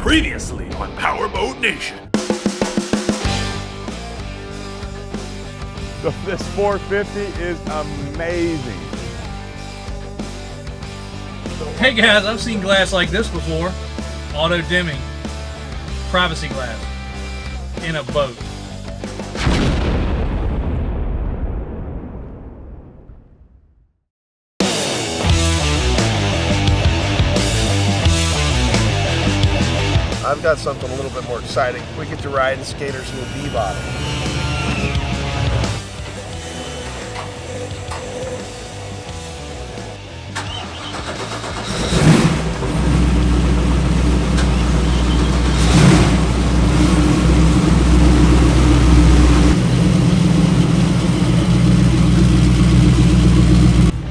Previously on Powerboat Nation. So this 450 is amazing. Hey guys, I've seen glass like this before. Auto dimming. Privacy glass. In a boat. I've got something a little bit more exciting. We get to ride in Skater's new V-bottom.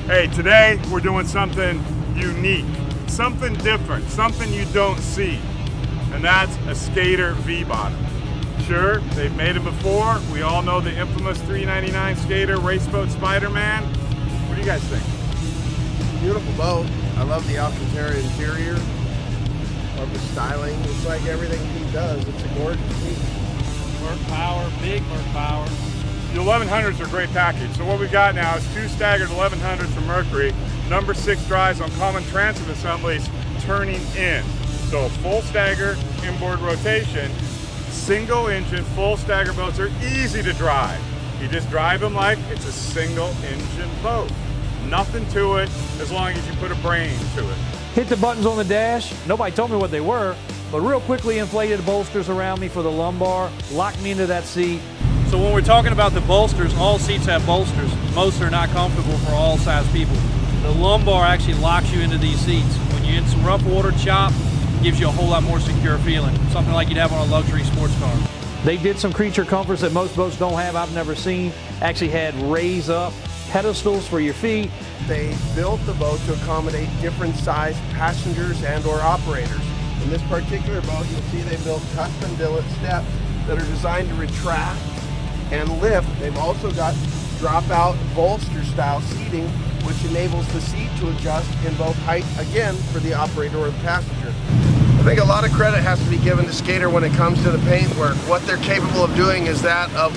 Hey, today we're doing something unique, something different, something you don't see. And that's a Skater V-bottom. Sure, they've made it before. We all know the infamous $399 Skater Raceboat Spider-Man. What do you guys think? Beautiful boat. I love the Alcantara interior. Love the styling. It's like everything he does. It's a gorgeous piece. Merc power, big Merc power. The 1100s are a great package. So what we got now is two staggered 1100s from Mercury, number 6 drives on common transit assemblies turning in. So full stagger, inboard rotation, single engine, full stagger boats are easy to drive. You just drive them like it's a single engine boat. Nothing to it as long as you put a brain to it. Hit the buttons on the dash. Nobody told me what they were, but real quickly inflated bolsters around me for the lumbar, locked me into that seat. So when we're talking about the bolsters, all seats have bolsters. Most are not comfortable for all size people. The lumbar actually locks you into these seats. When you're in some rough water, chop, gives you a whole lot more secure feeling. Something like you'd have on a luxury sports car. They did some creature comforts that most boats don't have, I've never seen. Actually had raise up pedestals for your feet. They built the boat to accommodate different size passengers and or operators. In this particular boat, you'll see they built custom billet steps that are designed to retract and lift. They've also got drop-out bolster style seating, which enables the seat to adjust in both height, again, for the operator or the passenger. I think a lot of credit has to be given to Skater when it comes to the paintwork. What they're capable of doing is that of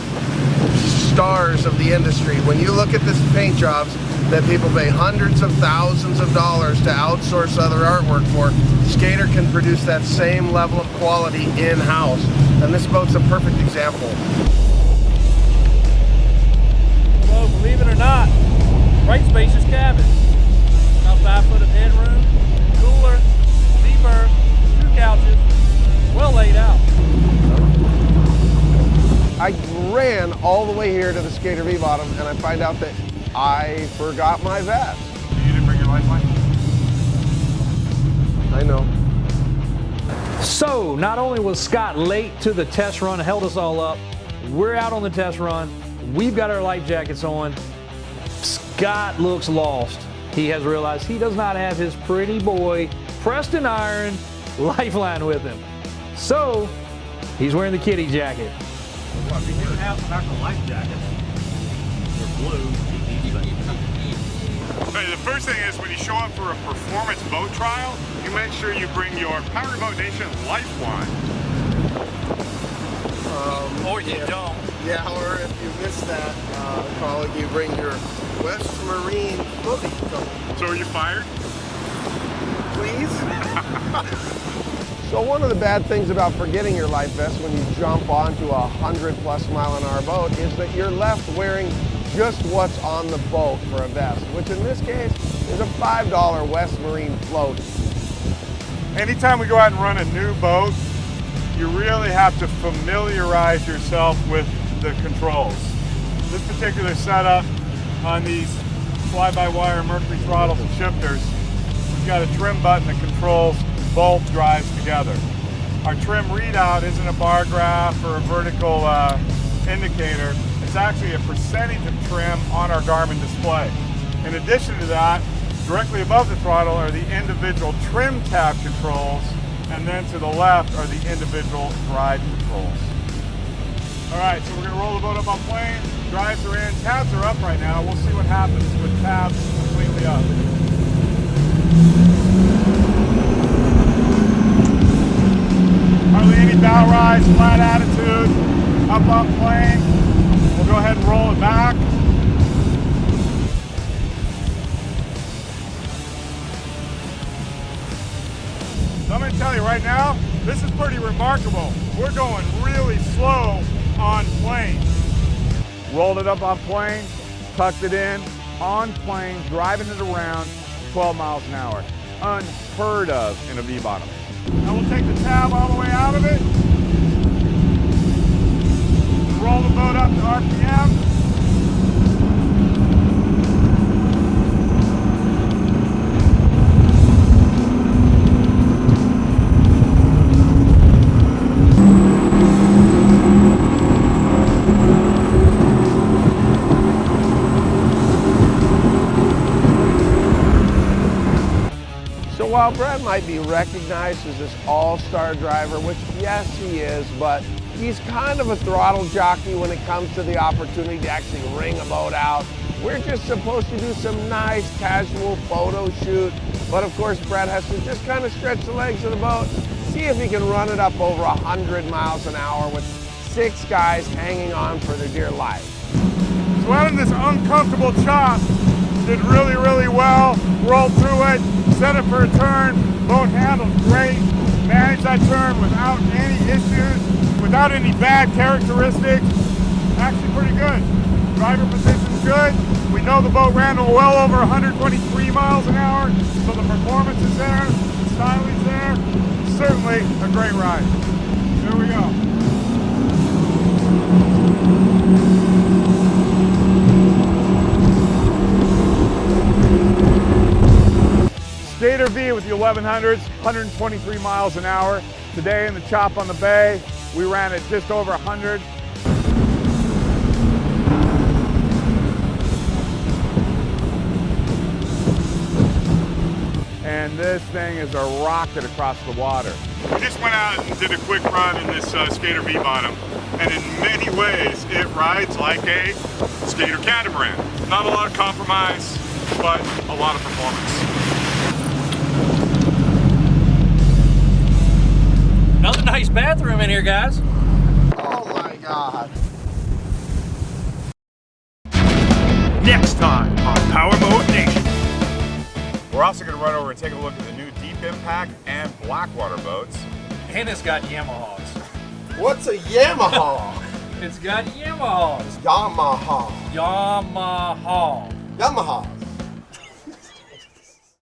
stars of the industry. When you look at this paint jobs that people pay hundreds of thousands of dollars to outsource other artwork for, Skater can produce that same level of quality in-house. And this boat's a perfect example. So believe it or not, right spacious cabin. About 5 foot of headroom, cooler, sea berth, 2 couches, well laid out. I ran all the way here to the Skater V-bottom and I find out that I forgot my vest. You didn't bring your lifeline? I know. So not only was Scott late to the test run, held us all up, we're out on the test run, we've got our life jackets on. Scott looks lost. He has realized he does not have his pretty boy Preston Iron lifeline with him. So he's wearing the kitty jacket. Well, if you didn't have the life jackets, they're blue. Right, the first thing is when you show up for a performance boat trial, you make sure you bring your Powerboat Nation lifeline. Or you don't. Yeah, or if you miss that calling, you bring your West Marine floaty company. So are you fired? Please? So one of the bad things about forgetting your life vest when you jump onto a 100+ mile-an-hour boat is that you're left wearing just what's on the boat for a vest, which in this case is a $5 West Marine float. Anytime we go out and run a new boat, you really have to familiarize yourself with the controls. This particular setup on these fly-by-wire Mercury throttles and shifters, we've got a trim button that controls both drives together. Our trim readout isn't a bar graph or a vertical indicator. It's actually a percentage of trim on our Garmin display. In addition to that, directly above the throttle are the individual trim tab controls, and then to the left are the individual drive controls. All right, so we're gonna roll the boat up on plane. Drives are in, tabs are up right now. We'll see what happens with tabs completely up. bow rise, flat attitude, up on plane. We'll go ahead and roll it back. So I'm going to tell you right now, this is pretty remarkable. We're going really slow on plane. Rolled it up on plane, tucked it in, on plane, driving it around 12 miles an hour. Unheard of in a V-bottom. Now we'll take the tab all the way out of it. Roll the boat up to RPM. So while Brett might be recognized as this all-star driver, which yes he is, but he's kind of a throttle jockey when it comes to the opportunity to actually ring a boat out. We're just supposed to do some nice casual photo shoot, but of course Brett has to just kind of stretch the legs of the boat, see if he can run it up over 100 miles an hour with 6 guys hanging on for their dear life. So out in this uncomfortable chop, did really, really well, rolled through it, set it for a turn, boat handled great, managed that turn without any issues, without any bad characteristics, actually pretty good. Driver position's good, we know the boat ran well over 123 miles an hour, so the performance is there, the style is there, certainly a great ride. Here we go. Skater V with the 1100s, 123 miles an hour. Today in the chop on the bay, we ran at just over 100. And this thing is a rocket across the water. We just went out and did a quick run in this Skater V bottom. And in many ways, it rides like a skater catamaran. Not a lot of compromise, but a lot of performance. Another nice bathroom in here, guys. Oh my God. Next time on Powerboat Nation. We're also going to run over and take a look at the new Deep Impact and Blackwater boats. And it's got Yamahas. What's a Yamaha? It's got Yamahas. Yamaha. Yamaha. Yamaha.